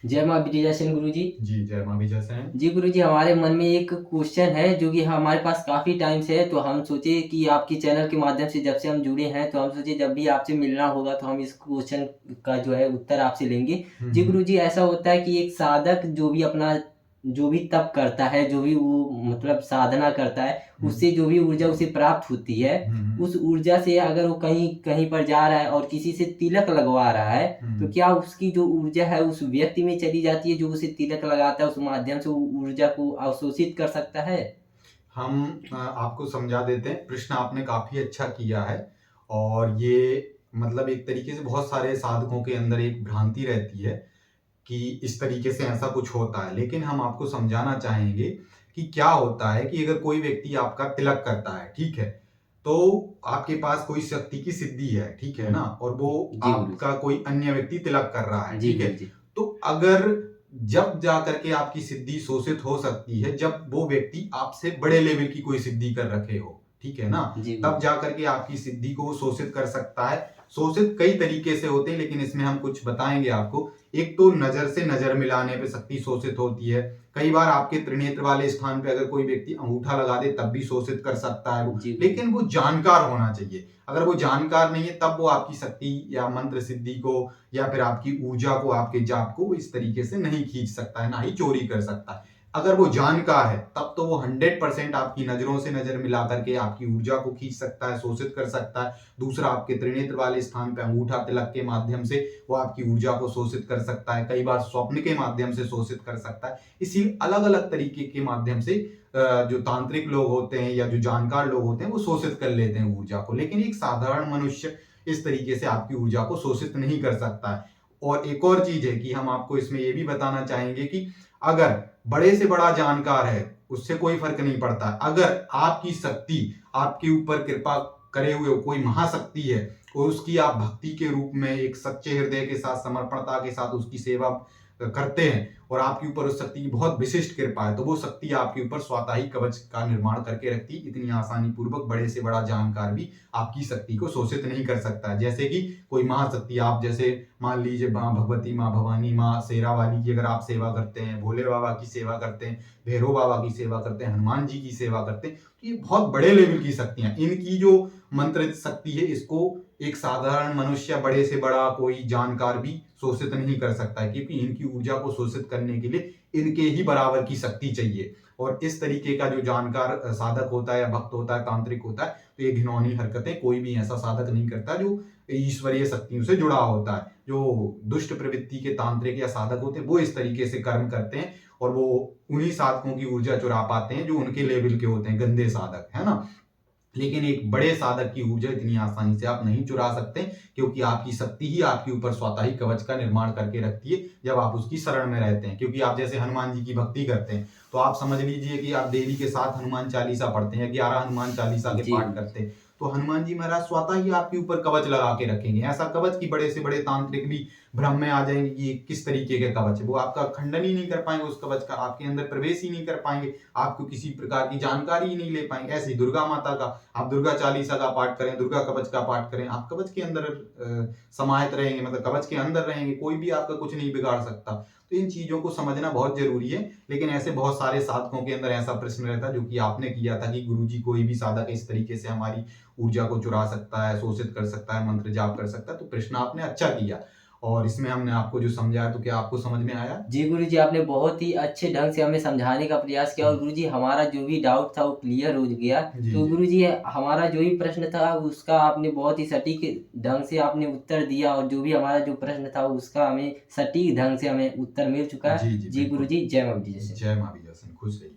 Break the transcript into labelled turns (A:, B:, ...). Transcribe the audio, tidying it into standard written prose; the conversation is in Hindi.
A: जय माँ विजयासन गुरु जी।
B: जी, जय माँ विजयसेन।
A: जी गुरु जी, हमारे मन में एक क्वेश्चन है जो कि हमारे पास काफ़ी टाइम से है, तो हम सोचे कि आपके चैनल के माध्यम से जब से हम जुड़े हैं, तो हम सोचे जब भी आपसे मिलना होगा तो हम इस क्वेश्चन का जो है उत्तर आपसे लेंगे।
B: हुँ,
A: जी
B: हुँ।
A: गुरु जी, ऐसा होता है कि एक साधक जो भी तप करता है, जो भी वो मतलब साधना करता है,
B: हुँ।
A: उससे जो भी ऊर्जा उसे प्राप्त होती है,
B: हुँ, हुँ।
A: उस ऊर्जा से अगर वो कहीं कहीं पर जा रहा है और किसी से तिलक लगवा रहा है, तो
B: हुँ।
A: क्या उसकी जो ऊर्जा है उस व्यक्ति में चली जाती है जो उसे तिलक लगाता है, उस माध्यम से वो ऊर्जा को अवशोषित कर सकता है?
B: हम आपको समझा देते हैं, प्रश्न आपने काफ़ी अच्छा किया है और ये मतलब एक तरीके से बहुत सारे साधकों के अंदर एक भ्रांति रहती है कि इस तरीके से ऐसा कुछ होता है। लेकिन हम आपको समझाना चाहेंगे कि क्या होता है कि अगर कोई व्यक्ति आपका तिलक करता है, ठीक है? तो आपके पास कोई शक्ति की सिद्धि है, ठीक है
A: हुँ।
B: ना? और वो
A: जी गुरु जी।
B: आपका कोई अन्य व्यक्ति तिलक कर रहा है,
A: जी
B: ठीक है?
A: गुरु जी।
B: तो अगर जब जाकर के आपकी सिद्धि शोषित हो सकती है, जब वो व्यक्ति आपसे बड़े लेवल की कोई सिद्धि कर रखे हो, ठीक है ना?
A: जी गुरु
B: तब
A: जी।
B: जाकर के आपकी सिद्धि को वो शोषित कर सकता है। शोषित कई तरीके से होते हैं, लेकिन इसमें हम कुछ बताएँगे आपको। एक तो नज़र से नज़र मिलाने पे शक्ति शोषित होती है। कई बार आपके त्रिनेत्र वाले स्थान पे अगर कोई व्यक्ति अंगूठा लगा दे तब भी शोषित कर सकता है वो,
A: जी गुरु जी।
B: लेकिन वो जानकार होना चाहिए। अगर वो जानकार नहीं है तब वो आपकी शक्ति या मंत्र सिद्धि को या फिर आपकी ऊर्जा को, आपके जाप को इस तरीके से नहीं खींच सकता है, ना ही चोरी कर सकता है। अगर वो जानकार है तब तो वो 100% आपकी नज़रों से नज़र मिला करके आपकी ऊर्जा को खींच सकता है, शोषित कर सकता है। दूसरा, आपके त्रिनेत्र वाले स्थान पे अंगूठा तिलक के माध्यम से वो आपकी ऊर्जा को शोषित कर सकता है। कई बार स्वप्न के माध्यम से शोषित कर सकता है। इसी अलग-अलग तरीके के माध्यम से जो तांत्रिक लोग होते हैं या जो जानकार लोग होते हैं वो शोषित कर लेते हैं ऊर्जा को। लेकिन एक साधारण मनुष्य इस तरीके से आपकी ऊर्जा को शोषित नहीं कर सकता है। और एक और चीज़ है कि हम आपको इसमें ये भी बताना चाहेंगे कि अगर बड़े से बड़ा जानकार है, उससे कोई फ़र्क नहीं पड़ता। अगर आपकी शक्ति आपके ऊपर कृपा करे हुए कोई महाशक्ति है और उसकी आप भक्ति के रूप में एक सच्चे हृदय के साथ, समर्पणता के साथ उसकी सेवा करते हैं और आपके ऊपर उस शक्ति की बहुत विशिष्ट कृपा है, तो वो शक्ति आपके ऊपर स्वतः ही कवच का निर्माण करके रखती है। इतनी आसानी पूर्वक बड़े से बड़ा जानकार भी आपकी शक्ति को शोषित नहीं कर सकता है। जैसे कि कोई महाशक्ति, आप जैसे मान लीजिए माँ भगवती, माँ भवानी, माँ शेरावाली की अगर आप सेवा करते हैं, भोले बाबा की सेवा करते हैं, भैरव बाबा की सेवा करते हैं, हनुमान जी की सेवा करते हैं, तो ये बहुत बड़े लेवल की शक्तियाँ। इनकी जो मंत्रित शक्ति है, इसको एक साधारण मनुष्य, बड़े से बड़ा कोई जानकार भी शोषित नहीं कर सकता है, क्योंकि इनकी ऊर्जा को शोषित करने के लिए इनके ही बराबर की शक्ति चाहिए। और इस तरीके का जो जानकार साधक होता है या भक्त होता है, तांत्रिक होता है, तो ये घिनौनी हरकतें कोई भी ऐसा साधक नहीं करता जो ईश्वरीय शक्तियों से जुड़ा होता है। जो दुष्ट प्रवृत्ति के तांत्रिक या साधक होते हैं, वो इस तरीके से कर्म करते हैं और वो उन्हीं साधकों की ऊर्जा चुरा पाते हैं जो उनके लेवल के होते हैं, गंदे साधक, है ना? लेकिन एक बड़े साधक की ऊर्जा इतनी आसानी से आप नहीं चुरा सकते, क्योंकि आपकी शक्ति ही आपके ऊपर स्वतः ही कवच का निर्माण करके रखती है जब आप उसकी शरण में रहते हैं। क्योंकि आप जैसे हनुमान जी की भक्ति करते हैं, तो आप समझ लीजिए कि आप देवी के साथ हनुमान चालीसा पढ़ते हैं, 11 हनुमान चालीसा के
A: जी
B: पाठ
A: गुरु जी।
B: करते हैं, तो हनुमान जी महाराज स्वतः ही आपके ऊपर कवच लगा के रखेंगे। ऐसा कवच कि बड़े से बड़े तांत्रिक भी भ्रम में आ जाएंगे कि ये किस तरीके के कवच है। वो आपका खंडन ही नहीं कर पाएंगे, उस कवच का आपके अंदर प्रवेश ही नहीं कर पाएंगे, आपको किसी प्रकार की जानकारी ही नहीं ले पाएंगे। ऐसे ही दुर्गा माता का, आप दुर्गा चालीसा का पाठ करें, दुर्गा कवच का पाठ करें, आप कवच के अंदर समाहित रहेंगे, मतलब कवच के अंदर रहेंगे, कोई भी आपका कुछ नहीं बिगाड़ सकता। तो इन चीजों को समझना बहुत जरूरी है। लेकिन ऐसे बहुत सारे साधकों के अंदर ऐसा प्रश्न रहता है जो कि आपने किया था कि गुरुजी कोई भी साधक इस तरीके से हमारी ऊर्जा को चुरा सकता है, शोषित कर सकता है, मंत्र जाप कर सकता है। तो प्रश्न आपने अच्छा किया और इसमें हमने आपको जो समझाया, तो क्या आपको समझ में आया?
A: जी गुरुजी, आपने बहुत ही अच्छे ढंग से हमें समझाने का प्रयास किया और गुरुजी हमारा जो भी डाउट था वो क्लियर हो गया।
B: जी,
A: तो
B: जी।
A: गुरुजी, हमारा जो भी प्रश्न था उसका आपने बहुत ही सटीक ढंग से आपने उत्तर दिया और जो भी हमारा जो प्रश्न था उसका हमें सटीक ढंग से हमें उत्तर मिल चुका है।
B: जी, जी,
A: जी
B: बिल्कुल।
A: गुरुजी, जय माता दी जैसे।
B: जय माँ विजय सिंह, खुश रहिए।